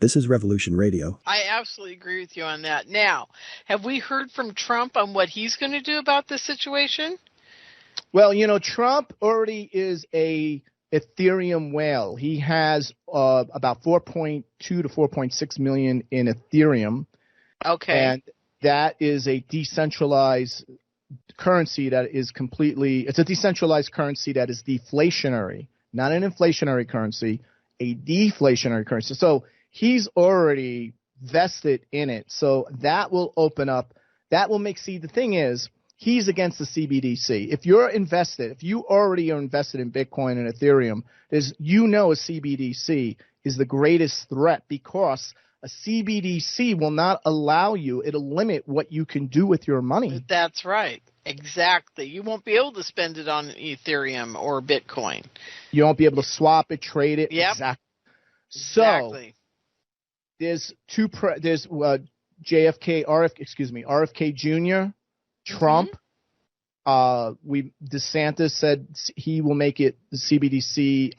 This is Revolution Radio. I absolutely agree with you on that. Now, have we heard from Trump on what he's going to do about this situation? Well, Trump already is a Ethereum whale. He has about 4.2 to 4.6 million in Ethereum. Okay. And that is a decentralized currency that is it's a decentralized currency that is deflationary, not an inflationary currency, a deflationary currency. So he's already vested in it. So that will open up, the thing is, he's against the CBDC. If you already are invested in Bitcoin and Ethereum, a CBDC is the greatest threat because a CBDC will not allow you, it'll limit what you can do with your money. That's right. Exactly. You won't be able to spend it on Ethereum or Bitcoin. You won't be able to swap it, trade it. Yep. Exactly. So there's RFK Jr., Trump. DeSantis said he will make it the CBDC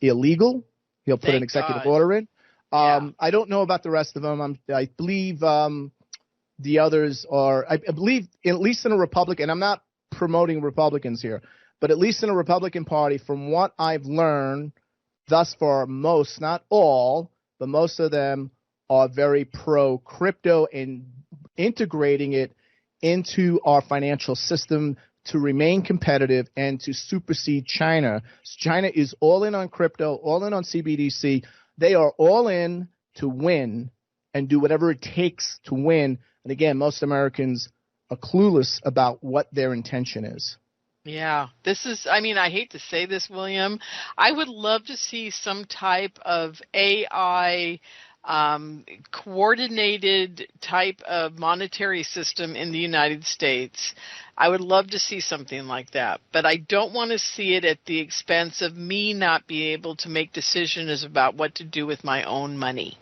illegal. He'll put an executive order in. I don't know about the rest of them. I believe the others are. I believe at least in a Republican. I'm not promoting Republicans here, but at least in a Republican Party, from what I've learned thus far, most, not all, but most of them are very pro crypto and integrating it into our financial system to remain competitive and to supersede China. China is all in on crypto, all in on CBDC. They are all in to win and do whatever it takes to win. And again, most Americans are clueless about what their intention is. Yeah, I hate to say this, William. I would love to see some type of AI coordinated type of monetary system in the United States. I would love to see something like that, but I don't want to see it at the expense of me not being able to make decisions about what to do with my own money.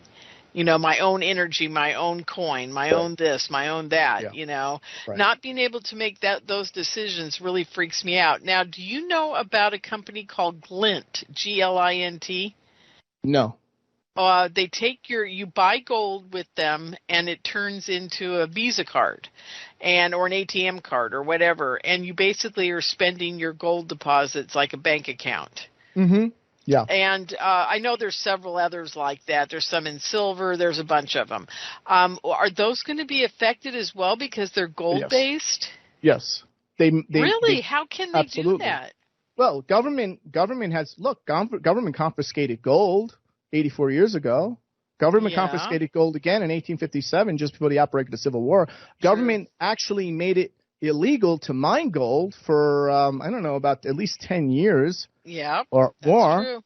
My own energy, my own coin, my own this, my own that, Not being able to make those decisions really freaks me out. Now, do you know about a company called Glint, Glint? No. They take you buy gold with them, and it turns into a Visa card or an ATM card or whatever, and you basically are spending your gold deposits like a bank account. Mm-hmm. Yeah. And I know there's several others like that. There's some in silver. There's a bunch of them. Are those going to be affected as well because they're gold-based? Yes. Really? How can they absolutely do that? Well, government confiscated gold 84 years ago. Government confiscated gold again in 1857, just before the outbreak of the Civil War. Government actually made it illegal to mine gold for, about at least 10 years. Yeah, or more. True.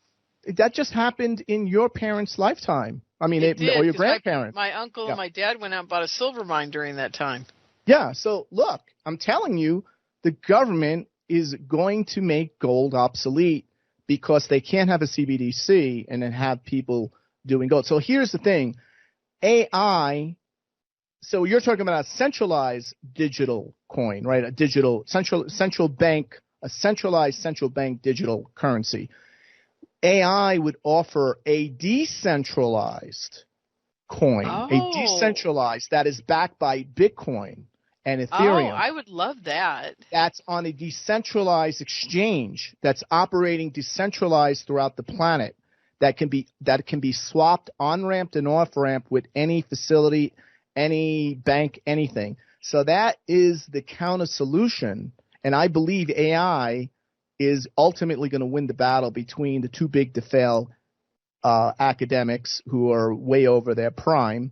That just happened in your parents' lifetime. Or your grandparents. My uncle and my dad went out and bought a silver mine during that time. Yeah, so look, I'm telling you, the government is going to make gold obsolete because they can't have a CBDC and then have people doing gold. So here's the thing. AI, so you're talking about a centralized digital coin, right? A digital central bank, a centralized central bank digital currency. AI would offer a decentralized coin, a decentralized that is backed by Bitcoin and Ethereum. Oh, I would love that. That's on a decentralized exchange that's operating decentralized throughout the planet that can be swapped on-ramp and off-ramp with any facility, any bank, anything. So that is the counter solution. And I believe AI is ultimately going to win the battle between the too big to fail academics who are way over their prime,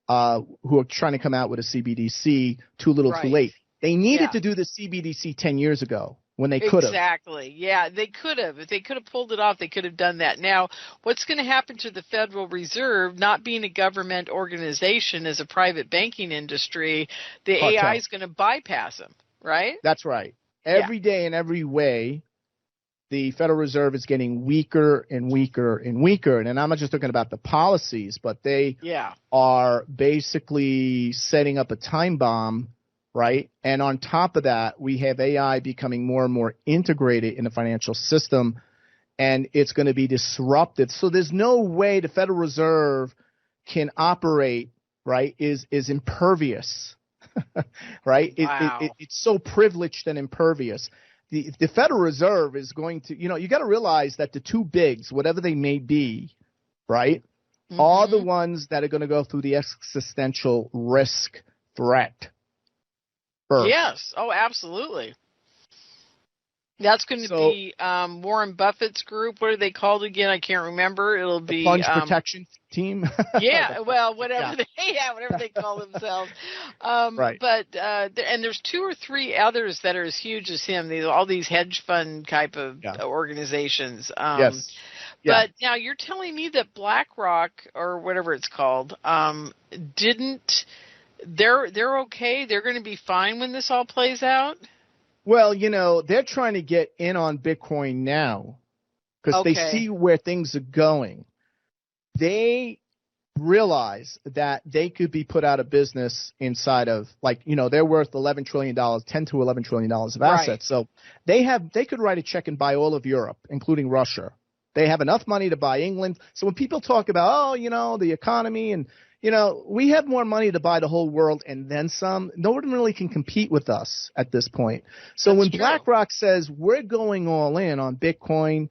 who are trying to come out with a CBDC too little too late. They needed to do the CBDC 10 years ago when they could have. Exactly. Yeah, they could have. If they could have pulled it off, they could have done that. Now, what's going to happen to the Federal Reserve, not being a government organization as a private banking industry, the AI is going to bypass them, right? That's right. Every day in every way, the Federal Reserve is getting weaker and weaker and weaker. And I'm not just talking about the policies, but they are basically setting up a time bomb, right? And on top of that, we have AI becoming more and more integrated in the financial system, and it's going to be disruptive. So there's no way the Federal Reserve can operate, right, is impervious, right? Wow. It's so privileged and impervious. The Federal Reserve is going to, you got to realize that the two bigs, whatever they may be, right, are the ones that are going to go through the existential risk threat first. Yes. Oh, absolutely. That's going to be Warren Buffett's group. What are they called again? I can't remember. It'll be Plunge Protection Team. Yeah, well, whatever they call themselves. Right. But and there's 2 or 3 others that are as huge as him. All these hedge fund type of organizations. Yes. But now you're telling me that BlackRock or whatever it's called didn't. They're okay. They're going to be fine when this all plays out. Well, they're trying to get in on Bitcoin now because they see where things are going. They realize that they could be put out of business inside of, they're worth $11 trillion, $10 to $11 trillion of assets. Right. So they could write a check and buy all of Europe, including Russia. They have enough money to buy England. So when people talk about, the economy and, we have more money to buy the whole world and then some. No one really can compete with us at this point. So when BlackRock says we're going all in on Bitcoin,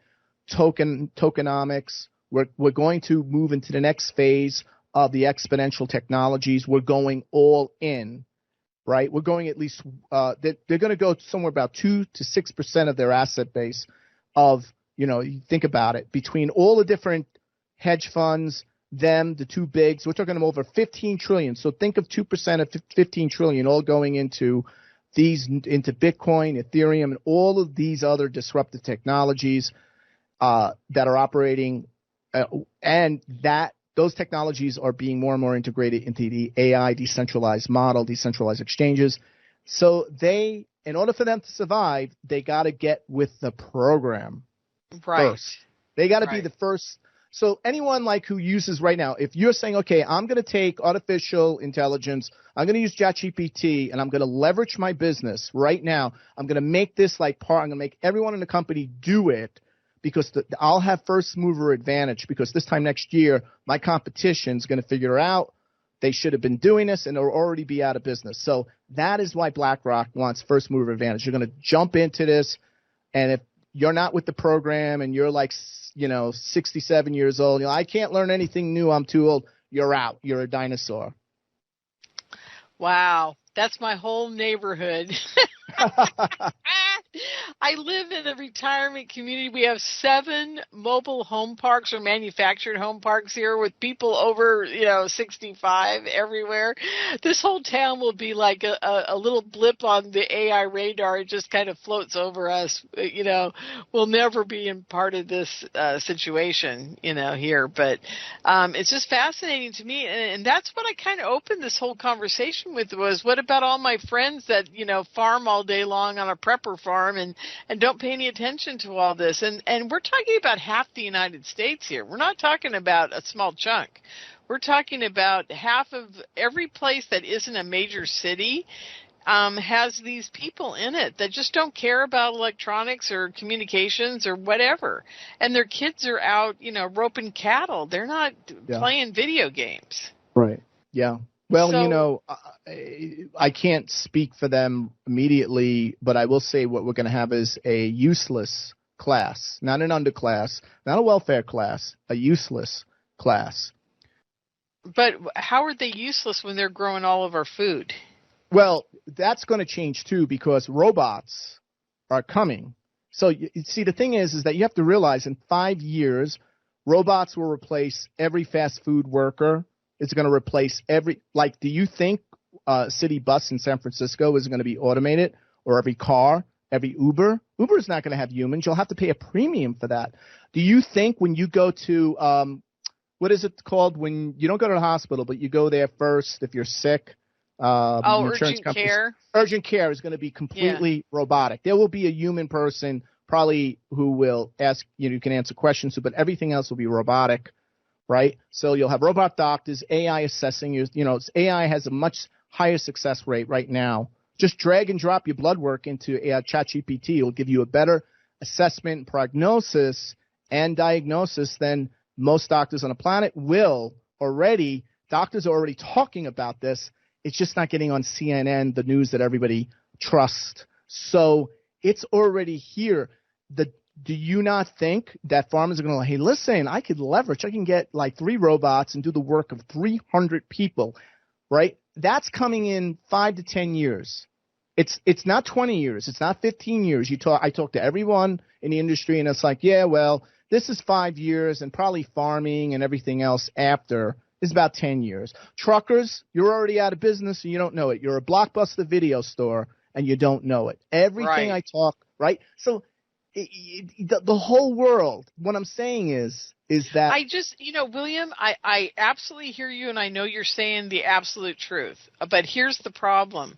tokenomics, we're going to move into the next phase of the exponential technologies. We're going all in, right? We're going at least they're going to go somewhere about 2 to 6% of their asset base of, you think about it, between all the different hedge funds, the two bigs, we're talking over 15 trillion. So think of 2% of 15 trillion all going into Bitcoin, Ethereum, and all of these other disruptive technologies that are operating, and that those technologies are being more and more integrated into the AI decentralized model, decentralized exchanges. So in order for them to survive, they got to get with the program first. They got to be the first. So anyone who uses right now, if you're saying, okay, I'm going to take artificial intelligence, I'm going to use ChatGPT, and I'm going to leverage my business right now. I'm going to make this I'm going to make everyone in the company do it because I'll have first mover advantage because this time next year, my competition is going to figure out they should have been doing this and they'll already be out of business. So that is why BlackRock wants first mover advantage. You're going to jump into this, and if you're not with the program and you're 67 years old, I can't learn anything new, I'm too old, you're out. You're a dinosaur. Wow. That's my whole neighborhood. I live in a retirement community. We have 7 mobile home parks or manufactured home parks here with people over, 65 everywhere. This whole town will be like a little blip on the AI radar. It just kind of floats over us. We'll never be in part of this situation, here. But it's just fascinating to me. And that's what I kind of opened this whole conversation with was, what about all my friends that, farm all day long on a prepper farm and don't pay any attention to all this. And we're talking about half the United States here. We're not talking about a small chunk. We're talking about half of every place that isn't a major city has these people in it that just don't care about electronics or communications or whatever. And their kids are out, roping cattle. They're not playing video games. Right. Yeah. Well, I can't speak for them immediately, but I will say what we're going to have is a useless class, not an underclass, not a welfare class, a useless class. But how are they useless when they're growing all of our food? Well, that's going to change too because robots are coming. So you see, the thing is that you have to realize in 5 years, robots will replace every fast food worker. It's going to replace do you think city bus in San Francisco is going to be automated, or every car, every Uber? Uber is not going to have humans. You'll have to pay a premium for that. Do you think when you go to what is it called when you don't go to the hospital, but you go there first if you're sick? Urgent care. Urgent care is going to be completely robotic. There will be a human person probably who will ask, you can answer questions, but everything else will be robotic. Right? So you'll have robot doctors, AI assessing you. AI has a much higher success rate right now. Just drag and drop your blood work into ChatGPT. It will give you a better assessment, prognosis, and diagnosis than most doctors on the planet will already. Doctors are already talking about this. It's just not getting on CNN, the news that everybody trusts. So it's already here. Do you not think that farmers are going to hey, listen, I could leverage. I can get like 3 robots and do the work of 300 people, right? That's coming in 5 to 10 years. It's not 20 years. It's not 15 years. I talk to everyone in the industry, and it's like, yeah, well, this is 5 years, and probably farming and everything else after is about 10 years. Truckers, you're already out of business, and you don't know it. You're a Blockbuster video store, and you don't know it. Everything I talk, right? So the whole world, what I'm saying is that I just, William, I absolutely hear you, and I know you're saying the absolute truth. But here's the problem.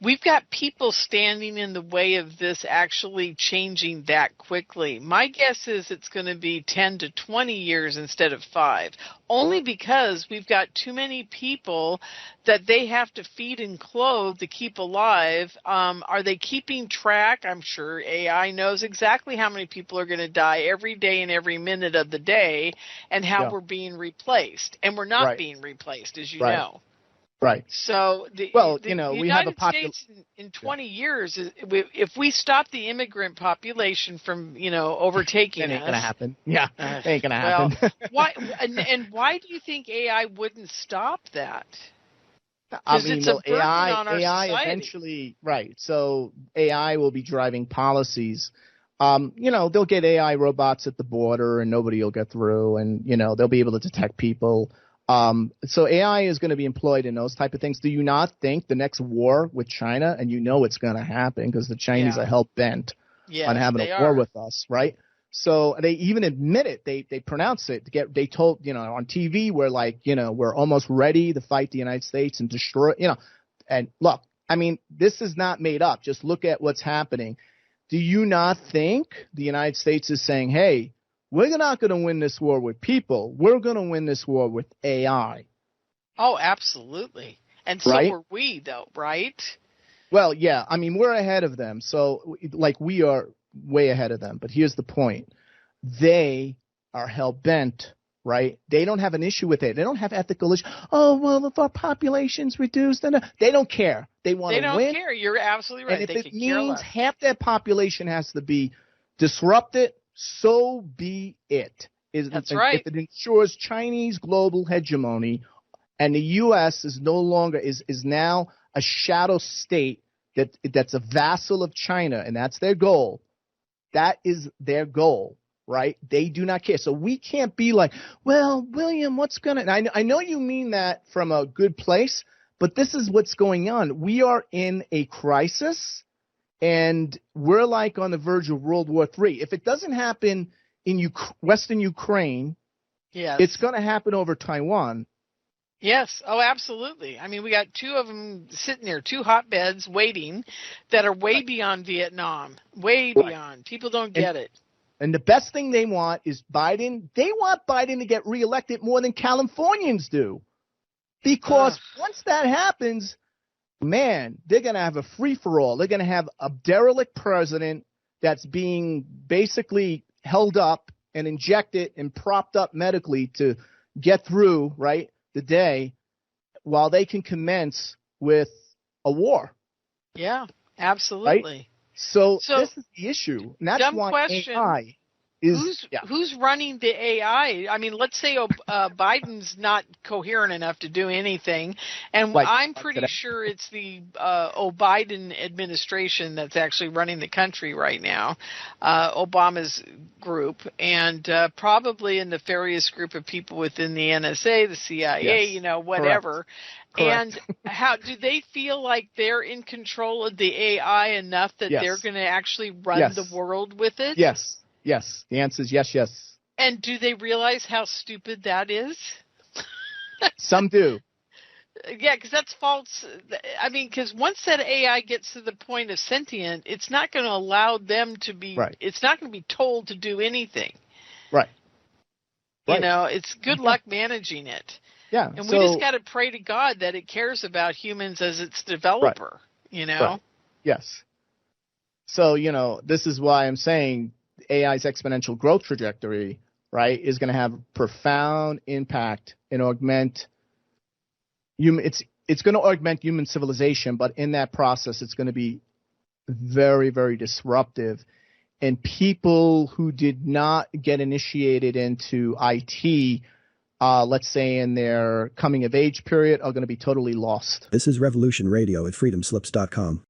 We've got people standing in the way of this actually changing that quickly. My guess is it's going to be 10 to 20 years instead of 5, only because we've got too many people that they have to feed and clothe to keep alive. Are they keeping track? I'm sure AI knows exactly how many people are going to die every day and every minute of the day and how we're being replaced. And we're not being replaced, as you know. Right. So the we have United States in 20 years, if we stop the immigrant population from, overtaking us. It ain't going to happen. Yeah, it ain't going to happen. Well, why do you think AI wouldn't stop that? I mean, it's a burden on our AI society. eventually, right. So AI will be driving policies. They'll get AI robots at the border and nobody will get through, and, they'll be able to detect people. So AI is going to be employed in those type of things. Do you not think the next war with China, and it's going to happen because the Chinese are hell-bent on having a war with us, right? So they even admit it. They pronounce it. They told, on TV, we're almost ready to fight the United States and destroy, And look, I mean, this is not made up. Just look at what's happening. Do you not think the United States is saying, hey, we're not going to win this war with people. We're going to win this war with AI. Oh, absolutely. And so are we, though, right? Well, yeah. I mean, we're ahead of them. So, we are way ahead of them. But here's the point. They are hell-bent, right? They don't have an issue with it. They don't have ethical issues. Oh, well, if our population's reduced, then they don't care. They want to win. They don't care. You're absolutely right. And if it means half that population has to be disrupted, so be it. That's right. If it ensures Chinese global hegemony, and the U.S. is no longer is now a shadow state that's a vassal of China, and that's their goal. That is their goal, right? They do not care. So we can't be like, well, William, what's gonna? And I know you mean that from a good place, but this is what's going on. We are in a crisis. And we're on the verge of World War III. If it doesn't happen in Western Ukraine, it's going to happen over Taiwan. Yes. Oh, absolutely. I mean, we got 2 of them sitting there, 2 hotbeds waiting that are way beyond Vietnam, way beyond. People don't get it. And the best thing they want is Biden. They want Biden to get reelected more than Californians do. Because once that happens, man, they're going to have a free-for-all. They're going to have a derelict president that's being basically held up and injected and propped up medically to get through, the day, while they can commence with a war. Yeah, absolutely. Right? So this is the issue. And that's why AI is who's running the AI? I mean, let's say Biden's not coherent enough to do anything, and I'm pretty sure it's the Biden administration that's actually running the country right now, Obama's group, and probably a nefarious group of people within the NSA, the CIA, whatever. Correct. And how do they feel like they're in control of the AI enough that they're going to actually run the world with it? Yes. Yes. The answer is yes, yes. And do they realize how stupid that is? Some do. Yeah, because that's false. I mean, because once that AI gets to the point of sentient, it's not going to allow them to be, it's not going to be told to do anything. Right. It's good luck managing it. Yeah. And we just got to pray to God that it cares about humans as its developer, Right. Yes. So, this is why I'm saying AI's exponential growth trajectory right, is going to have profound impact and augment human. It's going to augment human civilization, but in that process, it's going to be very, very disruptive. And people who did not get initiated into IT, let's say in their coming of age period, are going to be totally lost. This is Revolution Radio at freedomslips.com.